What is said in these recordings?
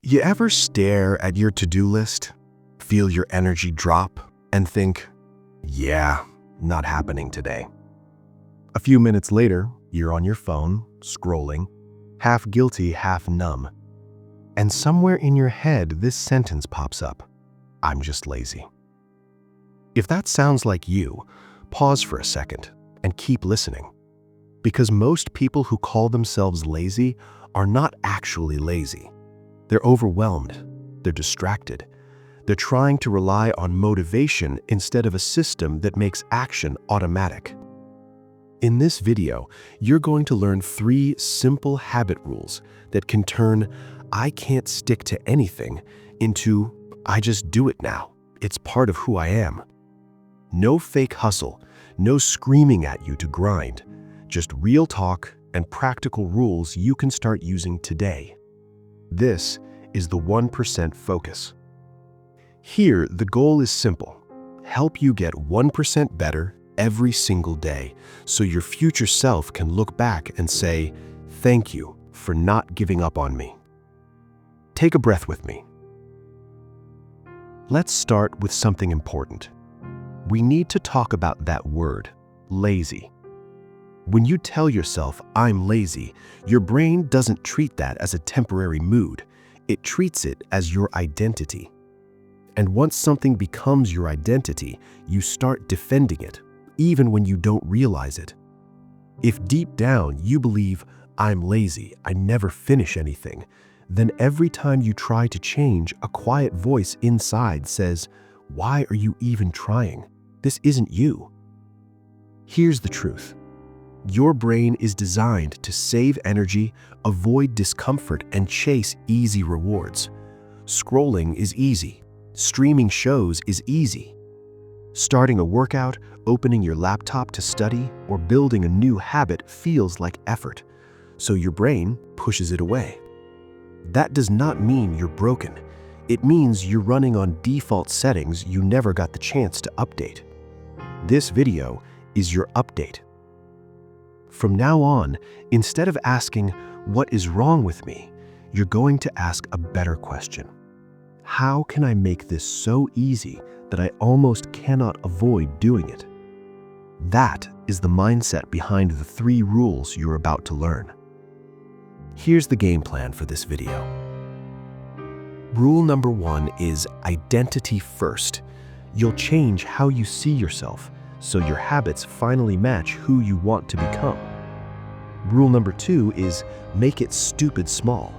You ever stare at your to-do list, feel your energy drop, and think, yeah, not happening today? A few minutes later, you're on your phone, scrolling, half guilty, half numb. And somewhere in your head, this sentence pops up: I'm just lazy. If that sounds like you, pause for a second and keep listening. Because most people who call themselves lazy are not actually lazy. They're overwhelmed, they're distracted, they're trying to rely on motivation instead of a system that makes action automatic. In this video, you're going to learn 3 simple habit rules that can turn "I can't stick to anything" into "I just do it now. It's part of who I am." No fake hustle, no screaming at you to grind, just real talk and practical rules you can start using today. This is the 1% focus. Here, the goal is simple: help you get 1% better every single day so your future self can look back and say, "Thank you for not giving up on me." Take a breath with me. Let's start with something important. We need to talk about that word, lazy. When you tell yourself, "I'm lazy," your brain doesn't treat that as a temporary mood. It treats it as your identity. And once something becomes your identity, you start defending it, even when you don't realize it. If deep down you believe, "I'm lazy, I never finish anything," then every time you try to change, a quiet voice inside says, "Why are you even trying? This isn't you." Here's the truth. Your brain is designed to save energy, avoid discomfort, and chase easy rewards. Scrolling is easy. Streaming shows is easy. Starting a workout, opening your laptop to study, or building a new habit feels like effort, so your brain pushes it away. That does not mean you're broken. It means you're running on default settings you never got the chance to update. This video is your update. From now on, instead of asking, "What is wrong with me?" you're going to ask a better question. How can I make this so easy that I almost cannot avoid doing it? That is the mindset behind the 3 rules you're about to learn. Here's the game plan for this video. Rule number 1 is identity first. You'll change how you see yourself, so your habits finally match who you want to become. Rule number 2 is make it stupid small.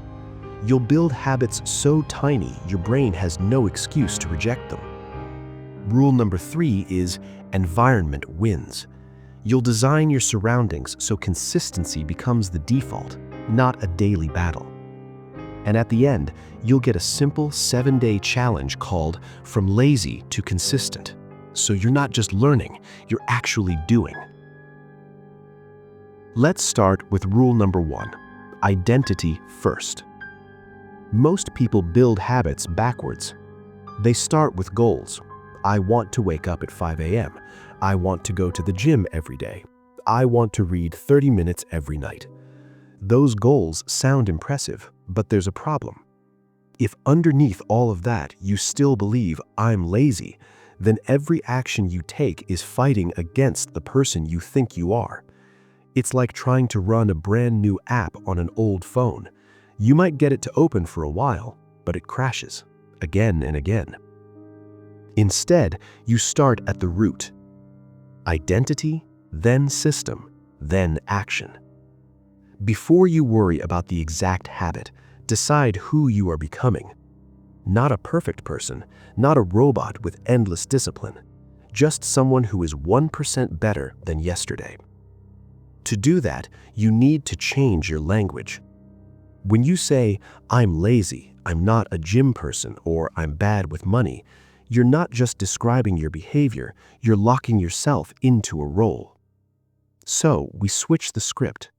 You'll build habits so tiny your brain has no excuse to reject them. Rule number 3 is environment wins. You'll design your surroundings so consistency becomes the default, not a daily battle. And at the end, you'll get a simple 7-day challenge called From Lazy to Consistent. So you're not just learning, you're actually doing. Let's start with rule number 1, identity first. Most people build habits backwards. They start with goals. I want to wake up at 5 a.m. I want to go to the gym every day. I want to read 30 minutes every night. Those goals sound impressive, but there's a problem. If underneath all of that you still believe "I'm lazy," then every action you take is fighting against the person you think you are. It's like trying to run a brand new app on an old phone. You might get it to open for a while, but it crashes again and again. Instead, you start at the root. Identity, then system, then action. Before you worry about the exact habit, decide who you are becoming. Not a perfect person, not a robot with endless discipline, just someone who is 1% better than yesterday. To do that, you need to change your language. When you say, "I'm lazy, I'm not a gym person," or "I'm bad with money," you're not just describing your behavior, you're locking yourself into a role. So we switch the script.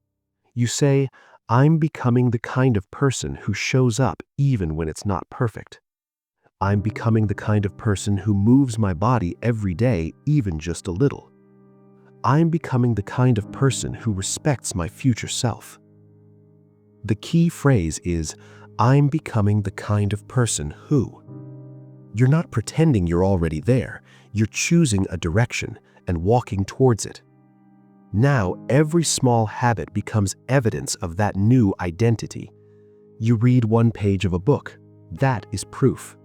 You say, "I'm becoming the kind of person who shows up even when it's not perfect. I'm becoming the kind of person who moves my body every day, even just a little. I'm becoming the kind of person who respects my future self." The key phrase is, I'm becoming the kind of person who. You're not pretending you're already there. You're choosing a direction and walking towards it. Now, every small habit becomes evidence of that new identity. You read one page of a book. That is proof.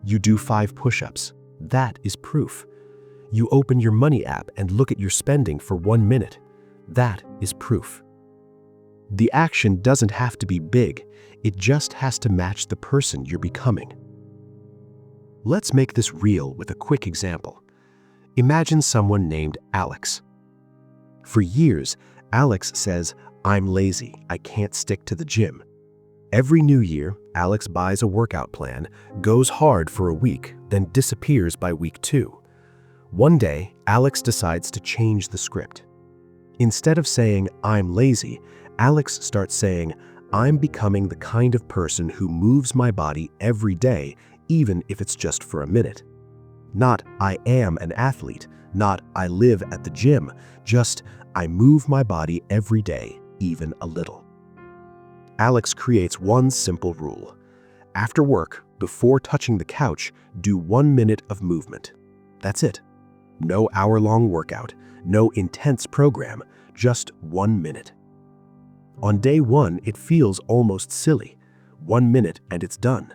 You do 5 push-ups. That is proof. You open your money app and look at your spending for 1 minute. That is proof. The action doesn't have to be big. It just has to match the person you're becoming. Let's make this real with a quick example. Imagine someone named Alex. For years, Alex says, "I'm lazy. I can't stick to the gym." Every new year, Alex buys a workout plan, goes hard for a week, then disappears by week 2. One day, Alex decides to change the script. Instead of saying, "I'm lazy," Alex starts saying, "I'm becoming the kind of person who moves my body every day, even if it's just for a minute." Not, "I am an athlete," not, "I live at the gym," just, "I move my body every day, even a little." Alex creates one simple rule. After work, before touching the couch, do 1 minute of movement. That's it. No hour-long workout, no intense program, just 1 minute. On day 1, it feels almost silly. 1 minute and it's done.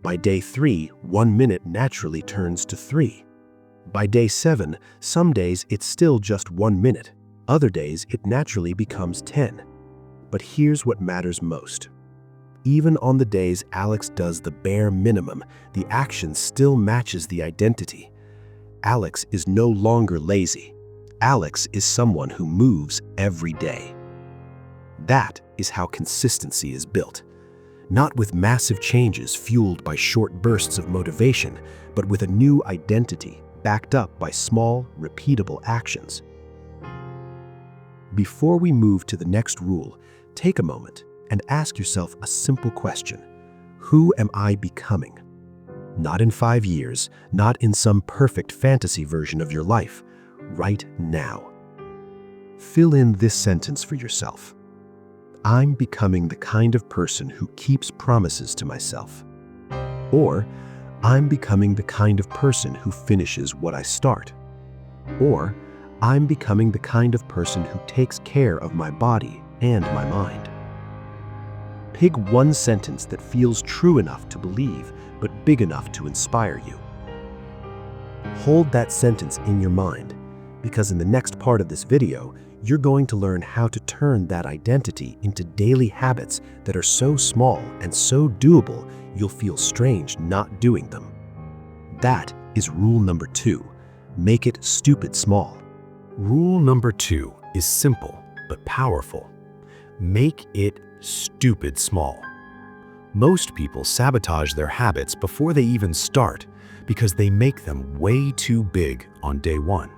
By day 3, 1 minute naturally turns to 3. By day 7, some days it's still just 1 minute. Other days it naturally becomes 10. But here's what matters most. Even on the days Alex does the bare minimum, the action still matches the identity. Alex is no longer lazy. Alex is someone who moves every day. That is how consistency is built. Not with massive changes fueled by short bursts of motivation, but with a new identity backed up by small, repeatable actions. Before we move to the next rule, take a moment and ask yourself a simple question. Who am I becoming? Not in 5 years, not in some perfect fantasy version of your life, right now. Fill in this sentence for yourself. I'm becoming the kind of person who keeps promises to myself. Or, I'm becoming the kind of person who finishes what I start. Or, I'm becoming the kind of person who takes care of my body and my mind. Pick one sentence that feels true enough to believe, but big enough to inspire you. Hold that sentence in your mind, because in the next part of this video, you're going to learn how to turn that identity into daily habits that are so small and so doable, you'll feel strange not doing them. That is rule number 2. Make it stupid small. Rule number 2 is simple but powerful. Make it stupid small. Most people sabotage their habits before they even start because they make them way too big on day 1.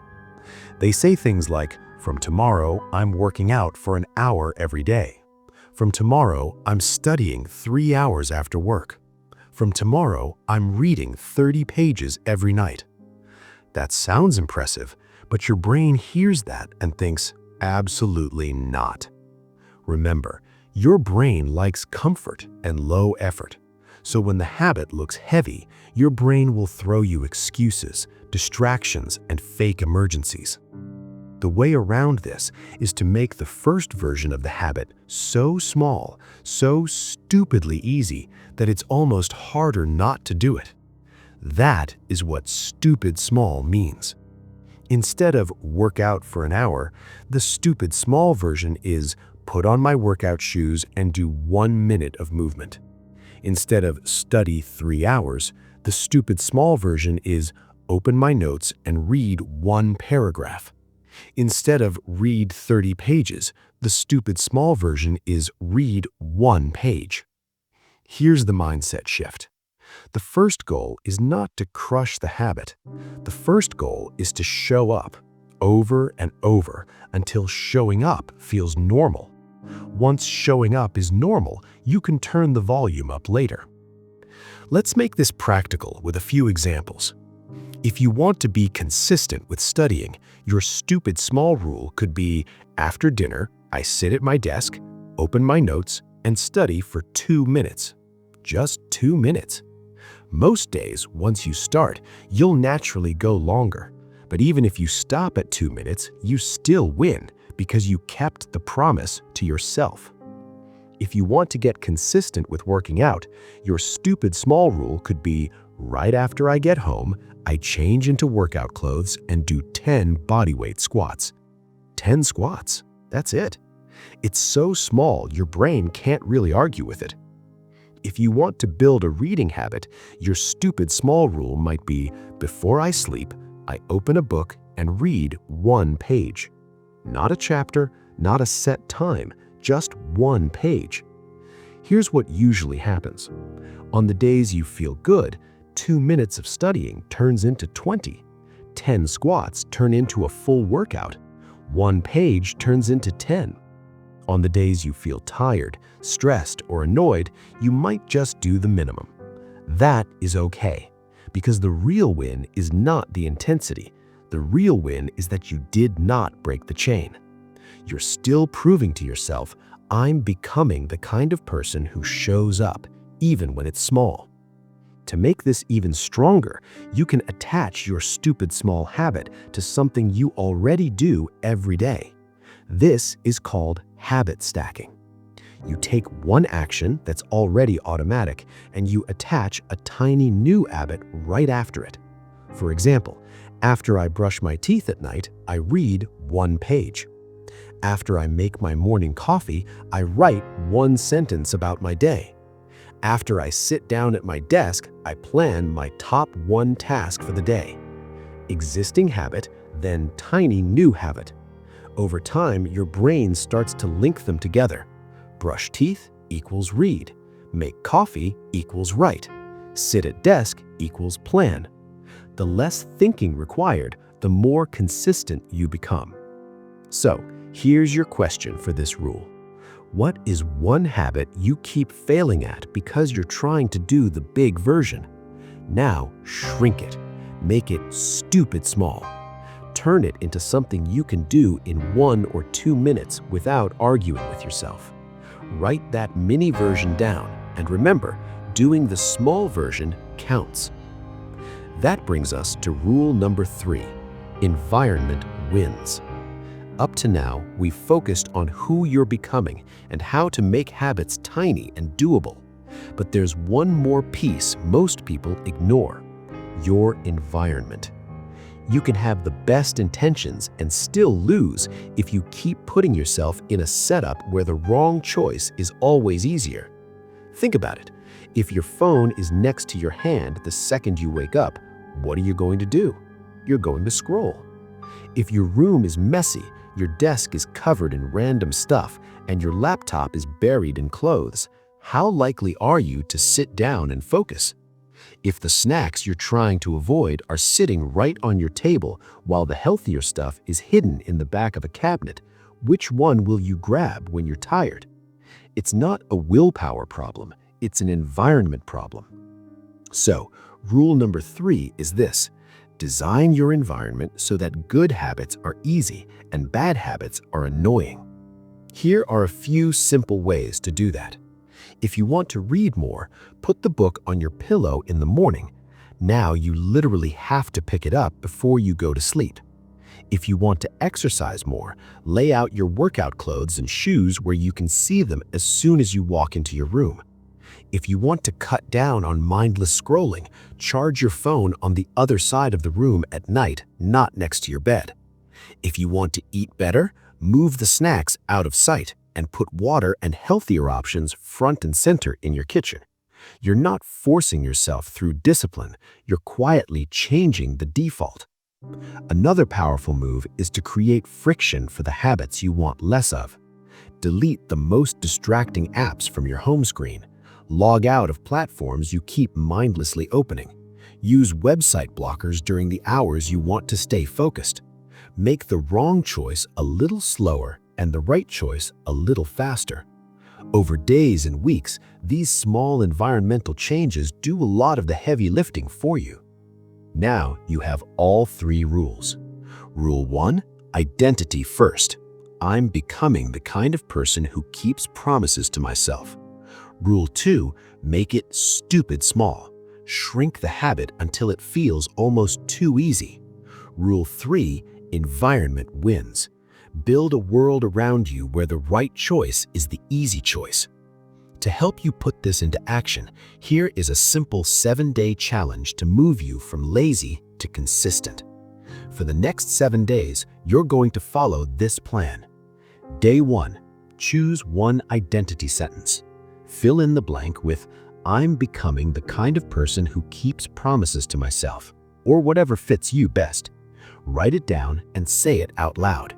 They say things like, "From tomorrow, I'm working out for an hour every day. From tomorrow, I'm studying 3 hours after work. From tomorrow, I'm reading 30 pages every night." That sounds impressive, but your brain hears that and thinks, absolutely not. Remember, your brain likes comfort and low effort. So when the habit looks heavy, your brain will throw you excuses, distractions, and fake emergencies. The way around this is to make the first version of the habit so small, so stupidly easy, that it's almost harder not to do it. That is what stupid small means. Instead of work out for an hour, the stupid small version is put on my workout shoes and do 1 minute of movement. Instead of study 3 hours, the stupid small version is open my notes and read 1 paragraph. Instead of read 30 pages, the stupid small version is read 1 page. Here's the mindset shift. The first goal is not to crush the habit. The first goal is to show up over and over until showing up feels normal. Once showing up is normal, you can turn the volume up later. Let's make this practical with a few examples. If you want to be consistent with studying, your stupid small rule could be, after dinner, I sit at my desk, open my notes, and study for 2 minutes. just 2 minutes. Most days, once you start, you'll naturally go longer. But even if you stop at 2 minutes, you still win because you kept the promise to yourself. If you want to get consistent with working out, your stupid small rule could be, right after I get home, I change into workout clothes and do 10 bodyweight squats. 10 squats, that's it. It's so small your brain can't really argue with it. If you want to build a reading habit, your stupid small rule might be, before I sleep, I open a book and read 1 page. Not a chapter, not a set time, just 1 page. Here's what usually happens. On the days you feel good, 2 minutes of studying turns into 20. 10 squats turn into a full workout. 1 page turns into 10. On the days you feel tired, stressed, or annoyed, you might just do the minimum. That is okay, because the real win is not the intensity. The real win is that you did not break the chain. You're still proving to yourself, I'm becoming the kind of person who shows up, even when it's small. To make this even stronger, you can attach your stupid small habit to something you already do every day. This is called habit stacking. You take one action that's already automatic and you attach a tiny new habit right after it. For example, after I brush my teeth at night, I read 1 page. After I make my morning coffee, I write 1 sentence about my day. After I sit down at my desk, I plan my top 1 task for the day. Existing habit, then tiny new habit. Over time, your brain starts to link them together. Brush teeth equals read. Make coffee equals write. Sit at desk equals plan. The less thinking required, the more consistent you become. So, here's your question for this rule. What is one habit you keep failing at because you're trying to do the big version? Now, shrink it. Make it stupid small. Turn it into something you can do in 1 or 2 minutes without arguing with yourself. Write that mini version down, and remember, doing the small version counts. That brings us to rule number 3. Environment wins. Up to now, we've focused on who you're becoming and how to make habits tiny and doable. But there's one more piece most people ignore: your environment. You can have the best intentions and still lose if you keep putting yourself in a setup where the wrong choice is always easier. Think about it. If your phone is next to your hand the second you wake up, what are you going to do? You're going to scroll. If your room is messy, your desk is covered in random stuff, and your laptop is buried in clothes, how likely are you to sit down and focus? If the snacks you're trying to avoid are sitting right on your table while the healthier stuff is hidden in the back of a cabinet, which one will you grab when you're tired? It's not a willpower problem, it's an environment problem. So, rule number 3 is this: design your environment so that good habits are easy and bad habits are annoying. Here are a few simple ways to do that. If you want to read more, put the book on your pillow in the morning. Now you literally have to pick it up before you go to sleep. If you want to exercise more, lay out your workout clothes and shoes where you can see them as soon as you walk into your room. If you want to cut down on mindless scrolling, charge your phone on the other side of the room at night, not next to your bed. If you want to eat better, move the snacks out of sight and put water and healthier options front and center in your kitchen. You're not forcing yourself through discipline, you're quietly changing the default. Another powerful move is to create friction for the habits you want less of. Delete the most distracting apps from your home screen. Log out of platforms you keep mindlessly opening. Use website blockers during the hours you want to stay focused. Make the wrong choice a little slower and the right choice a little faster. Over days and weeks, these small environmental changes do a lot of the heavy lifting for you. Now you have all 3 rules. Rule 1, identity first. I'm becoming the kind of person who keeps promises to myself. Rule 2, Make it stupid small. Shrink the habit until it feels almost too easy. Rule 3, environment wins. Build a world around you where the right choice is the easy choice. To help you put this into action, here is a simple 7-day challenge to move you from lazy to consistent. For the next 7 days, you're going to follow this plan. Day 1, choose one identity sentence. Fill in the blank with, "I'm becoming the kind of person who keeps promises to myself," or whatever fits you best. Write it down and say it out loud.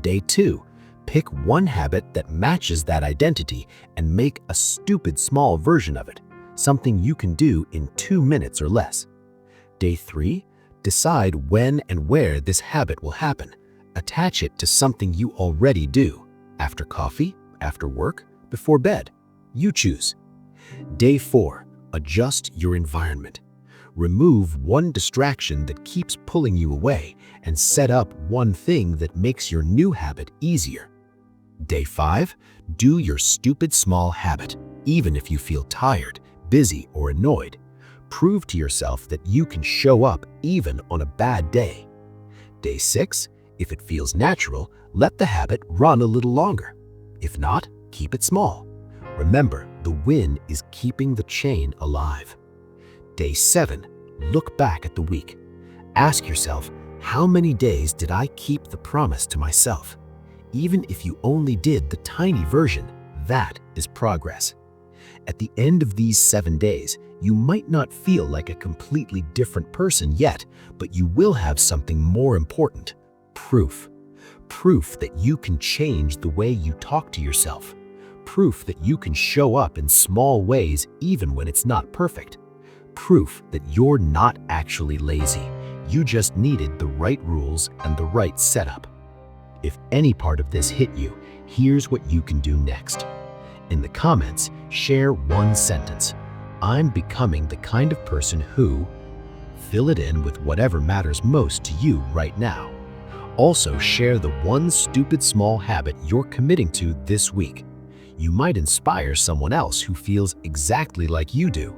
Day 2, pick one habit that matches that identity and make a stupid small version of it, something you can do in 2 minutes or less. Day 3, decide when and where this habit will happen. Attach it to something you already do. After coffee, after work, before bed. You choose. Day 4, adjust your environment. Remove one distraction that keeps pulling you away and set up one thing that makes your new habit easier. Day 5, do your stupid small habit, even if you feel tired, busy, or annoyed. Prove to yourself that you can show up even on a bad day. Day 6, if it feels natural, let the habit run a little longer. If not, keep it small. Remember, the win is keeping the chain alive. Day 7, look back at the week. Ask yourself, how many days did I keep the promise to myself? Even if you only did the tiny version, that is progress. At the end of these 7 days, you might not feel like a completely different person yet, but you will have something more important: proof. Proof that you can change the way you talk to yourself. Proof that you can show up in small ways even when it's not perfect. Proof that you're not actually lazy. You just needed the right rules and the right setup. If any part of this hit you, here's what you can do next. In the comments, share one sentence. I'm becoming the kind of person who... Fill it in with whatever matters most to you right now. Also, share the one stupid small habit you're committing to this week. You might inspire someone else who feels exactly like you do.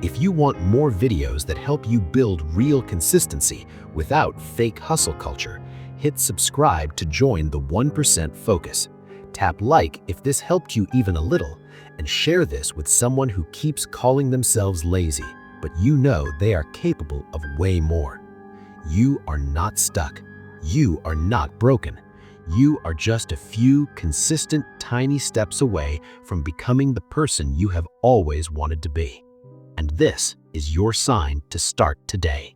If you want more videos that help you build real consistency without fake hustle culture, hit subscribe to join the 1% Focus. Tap like if this helped you even a little, and share this with someone who keeps calling themselves lazy, but you know they are capable of way more. You are not stuck. You are not broken. You are just a few consistent, tiny steps away from becoming the person you have always wanted to be. And this is your sign to start today.